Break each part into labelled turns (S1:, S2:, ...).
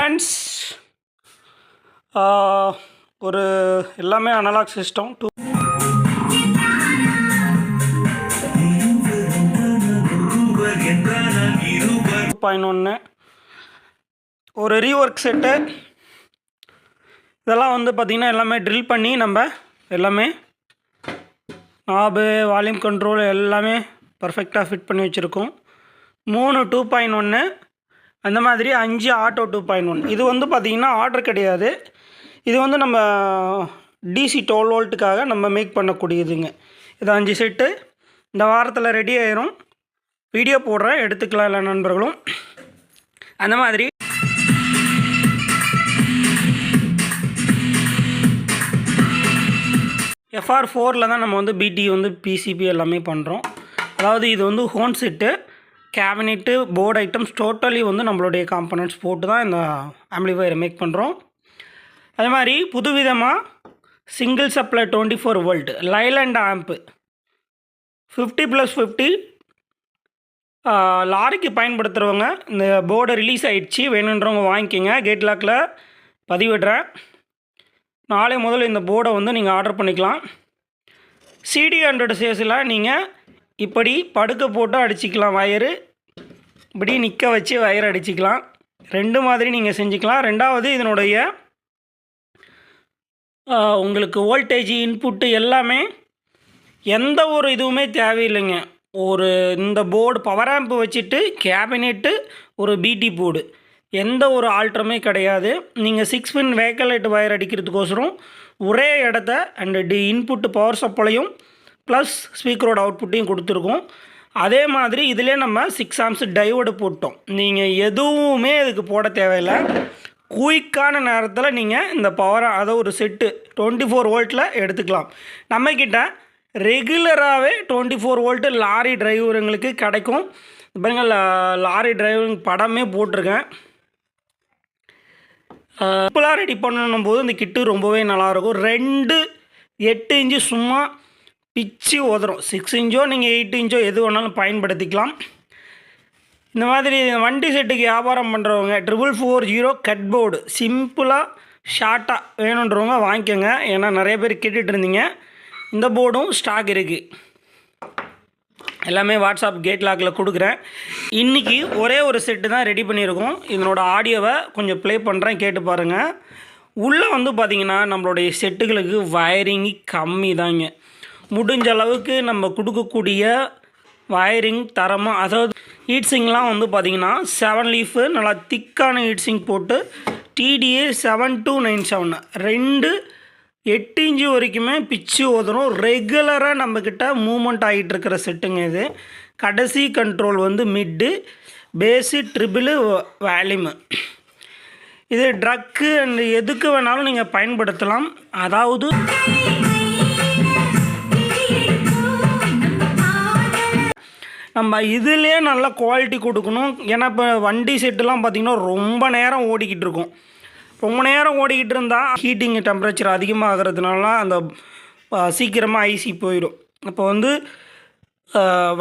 S1: Friends, ஒரு எல்லாமே analogue system 2.1 ஒரு ரீஒர்க் செட்டு. இதெல்லாம் வந்து பார்த்திங்கன்னா எல்லாமே ட்ரில் பண்ணி நம்ம எல்லாமே நாபு வால்யூம் கண்ட்ரோல் எல்லாமே பர்ஃபெக்டாக ஃபிட் பண்ணி வச்சுருக்கோம். 3 2.1 அந்த மாதிரி 5 ஆட்டோ 2.1. இது வந்து பார்த்திங்கன்னா ஆர்டர் கிடையாது. இது வந்து நம்ம டிசி 12 வோல்ட்டுக்காக நம்ம மேக் பண்ணக்கூடியதுங்க. இது 5 செட்டு இந்த வாரத்தில் ரெடி ஆயிரும். வீடியோ போடுறேன், எடுத்துக்கலாம் எல்லா நண்பர்களும். அந்த மாதிரி FR4ல் தான் நம்ம வந்து பிடி வந்து பிசிபி எல்லாமே பண்ணுறோம். அதாவது இது வந்து horn set, cabinet, board items totally வந்து நம்மளுடைய காம்பனன்ட்ஸ் போட்டு தான் இந்த ஆம்பிளிஃபையரை மேக் பண்ணுறோம். அதே மாதிரி புதுவிதமாக single supply 24 volt Leyland amp 50+50 லாரிக்கு பயன்படுத்துகிறவங்க இந்த போர்டை ரிலீஸ் ஆகிடுச்சு, வேணுன்றவங்க வாங்கிக்கிங்க. கேட் லாக்கில் பதிவிடுறேன். நாளை முதல் இந்த போர்டை வந்து நீங்கள் ஆர்டர் பண்ணிக்கலாம். CD100 சேஸில் நீங்கள் இப்படி படுக்க போட்டு அடிச்சிக்கலாம். வயரு இப்படி நிற்க வச்சு வயர் அடிச்சிக்கலாம். ரெண்டு மாதிரி நீங்கள் செஞ்சுக்கலாம். ரெண்டாவது இதனுடைய உங்களுக்கு வோல்டேஜ் இன்புட்டு எல்லாமே எந்த ஒரு இதுவுமே தேவையில்லைங்க. ஒரு இந்த போர்டு பவர் ஆம்ப் வச்சுட்டு கேபினெட்டு ஒரு பிடி போர்டு எந்த ஒரு ஆல்ட்ருமே கிடையாது. நீங்கள் 6 பின் வேக்கலைட் வயர் அடிக்கிறதுக்கோசரம் ஒரே இடத்த அண்டு இன்புட்டு பவர் சப்ளையும் ப்ளஸ் ஸ்பீக்கரோட அவுட்புட்டையும் கொடுத்துருக்கோம். அதே மாதிரி இதிலே நம்ம 6 ஆம்ப்ஸ் டையோடு போட்டோம். நீங்கள் எதுவுமே இதுக்கு போட தேவையில்லை. குயிக்கான நேரத்தில் நீங்கள் இந்த பவரை அதை ஒரு செட்டு 24 வோல்ட்டில் எடுத்துக்கலாம். நம்மக்கிட்ட ரெகுலராகவே 24 வோல்ட்டு லாரி டிரைவருங்களுக்கு கிடைக்கும். பாருங்கள், லாரி டிரைவருங்க படமே போட்டிருக்கேன். சிம்பிளாக ரெடி பண்ணணும் போது இந்த கிட்டு ரொம்பவே நல்லாயிருக்கும். 2 8 இன்ச்சு சும்மா பிச்சு உதறும். 6 இன்ச்சோ நீங்கள் 8 இன்ச்சோ எது வேணாலும் பயன்படுத்திக்கலாம். இந்த மாதிரி வண்டி செட்டுக்கு வியாபாரம் பண்ணுறவங்க 4440 கட் போர்டு சிம்பிளாக ஷார்ட்டாக வேணுன்றவங்க வாங்கிக்கோங்க. ஏன்னா நிறைய பேர் கேட்டுட்டு இருந்தீங்க. இந்த போர்டும் ஸ்டாக் இருக்குது. எல்லாமே வாட்ஸ்அப் கேட் லாக்கில் கொடுக்குறேன். இன்றைக்கி ஒரே ஒரு செட்டு தான் ரெடி பண்ணியிருக்கோம். இதனோட ஆடியோவை கொஞ்சம் ப்ளே பண்ணுறேன், கேட்டு பாருங்கள். உள்ளே வந்து பார்த்திங்கன்னா நம்மளுடைய செட்டுகளுக்கு வயரிங்கு கம்மி தாங்க. முடிஞ்ச அளவுக்கு நம்ம கொடுக்கக்கூடிய வயரிங் தரமாக, அதாவது ஹீட்ஸிங்லாம் வந்து பார்த்திங்கன்னா 7 லீஃபு நல்லா திக்கான ஹீட்ஸிங் போட்டு TDA 7297 2 8 இன்ச்சு வரைக்குமே பிச்சு ஓதணும். ரெகுலராக நம்மக்கிட்ட மூமெண்ட் ஆகிட்டு இருக்கிற செட்டுங்க இது. கடைசி கண்ட்ரோல் வந்து மிட்டு, பேஸு, ட்ரிபிளு, வேல்யூமு. இது ட்ரக்கு அண்ட் எதுக்கு வேணாலும் நீங்கள் பயன்படுத்தலாம். அதாவது நம்ம இதிலே நல்ல குவாலிட்டி கொடுக்கணும். ஏன்னா இப்போ வண்டி செட்டுலாம் பார்த்திங்கன்னா ரொம்ப நேரம் ஓடிக்கிட்டு இருக்கும். ரொம்ப நேரம் ஓடிக்கிட்டு இருந்தால் ஹீட்டிங் டெம்பரேச்சர் அதிகமாகிறதுனால அந்த சீக்கிரமாக ஐசி போயிடும். இப்போ வந்து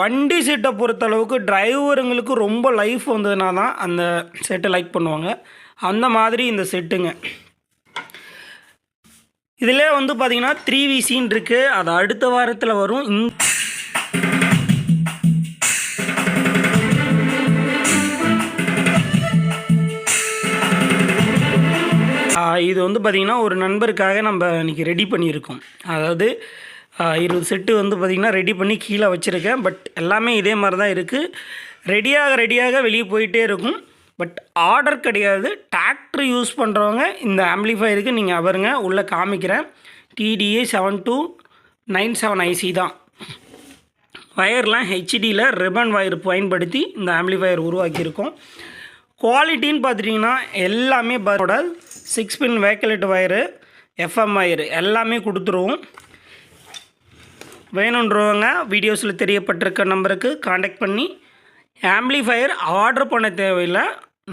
S1: வண்டி செட்டை பொறுத்தளவுக்கு டிரைவருங்களுக்கு ரொம்ப லைஃப் வந்ததுனா தான் அந்த செட்டை லைக் பண்ணுவாங்க. அந்த மாதிரி இந்த செட்டுங்க. இதிலே வந்து பார்த்திங்கன்னா 3VCன்னு இருக்குது. அது அடுத்த வாரத்தில் வரும். இது வந்து பார்த்திங்கன்னா ஒரு நண்பருக்காக நம்ம இன்றைக்கி ரெடி பண்ணியிருக்கோம். அதாவது 20 செட்டு வந்து பார்த்திங்கன்னா ரெடி பண்ணி கீழே வச்சுருக்கேன். பட் எல்லாமே இதே மாதிரி தான் இருக்குது. ரெடியாக வெளியே போயிட்டே இருக்கும். பட் ஆர்டர் கிடையாது. டிராக்டர் யூஸ் பண்ணுறவங்க இந்த ஆம்பிளிஃபையருக்கு நீங்கள் அவருங்க உள்ளே காமிக்கிறேன். TDA 7297 IC தான். வயர்லாம் HDயில் ரிபன் வயர் பயன்படுத்தி இந்த ஆம்பிளிஃபையர் உருவாக்கியிருக்கோம். குவாலிட்டின்னு பார்த்துட்டிங்கன்னா எல்லாமே பரோட 6 பின் வேக்கலைட் வயரு, FM வயரு எல்லாமே கொடுத்துருவோம். வேணுன்றவங்க வீடியோஸில் தெரியப்பட்டிருக்க நம்பருக்கு காண்டாக்ட் பண்ணி ஆம்பிளிஃபையர் ஆர்டர் பண்ண தேவையில்லை.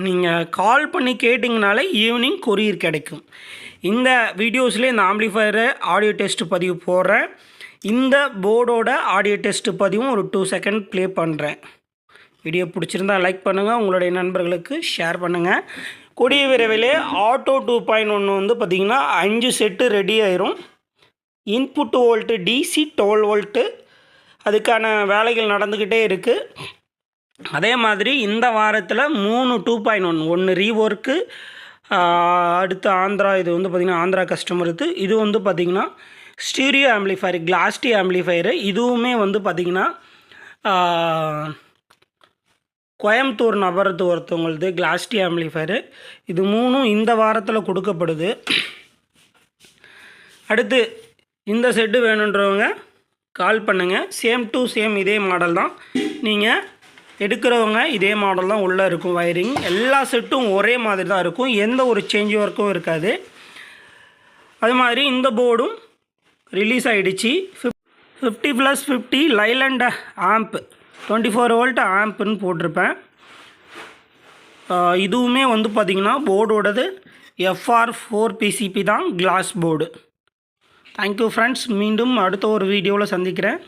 S1: நீங்கள் கால் பண்ணி கேட்டிங்கனாலே ஈவினிங் கொரியர் கிடைக்கும். இந்த வீடியோஸ்லேயே இந்த ஆம்பிளிஃபையரை ஆடியோ டெஸ்ட் பதிவு போடுறேன். இந்த போர்டோட ஆடியோ டெஸ்ட் பதிவும் ஒரு 2 செகண்ட் ப்ளே பண்ணுறேன். வீடியோ பிடிச்சிருந்தால் லைக் பண்ணுங்கள், உங்களுடைய நண்பர்களுக்கு ஷேர் பண்ணுங்கள். கூடிய விரைவிலே ஆட்டோ 2.1 வந்து பார்த்திங்கன்னா 5 செட்டு ரெடி ஆயிரும். இன்புட் வோல்ட்டு டிசி 12 வோல்ட்டு அதுக்கான வேலைகள் நடந்துக்கிட்டே இருக்குது. அதே மாதிரி இந்த வாரத்தில் 3 2.1 ஒன்று ரீஒர்க்கு, அடுத்து ஆந்திரா, இது வந்து பார்த்திங்கன்னா ஆந்திரா கஸ்டமர் இது வந்து பார்த்திங்கன்னா ஸ்டீரியோ ஆம்ப்ளிஃபயர், கிளாஸ் டி ஆம்ப்ளிஃபயரு. இதுவுமே வந்து பார்த்திங்கன்னா கோயம்புத்தூர் நபரத்து ஒருத்தவங்களது கிளாஸ் டி ஆம்ப்ளிஃபயரு. இது 3ம் இந்த வாரத்தில் கொடுக்கப்படுது. அடுத்து இந்த செட்டு வேணுன்றவங்க கால் பண்ணுங்கள். சேம் டு சேம் இதே மாடல் தான். நீங்கள் எடுக்கிறவங்க இதே மாடல் தான் உள்ளே இருக்கும். வயரிங் எல்லா செட்டும் ஒரே மாதிரி தான் இருக்கும். எந்த ஒரு சேஞ்ச் ஒர்க்கும் இருக்காது. அது மாதிரி இந்த போர்டும் ரிலீஸ் ஆகிடுச்சு. 50+50 லைலண்ட் ஆம்ப் 24 வோல்ட் ஆம்ப்னு போட்டிருப்பேன். இதுவுமே வந்து பார்த்திங்கன்னா போர்டோடது FR4 PCP தான், கிளாஸ் போர்டு. Thank you friends. மீண்டும் அடுத்த ஒரு வீடியோவில் சந்திக்கிறேன்.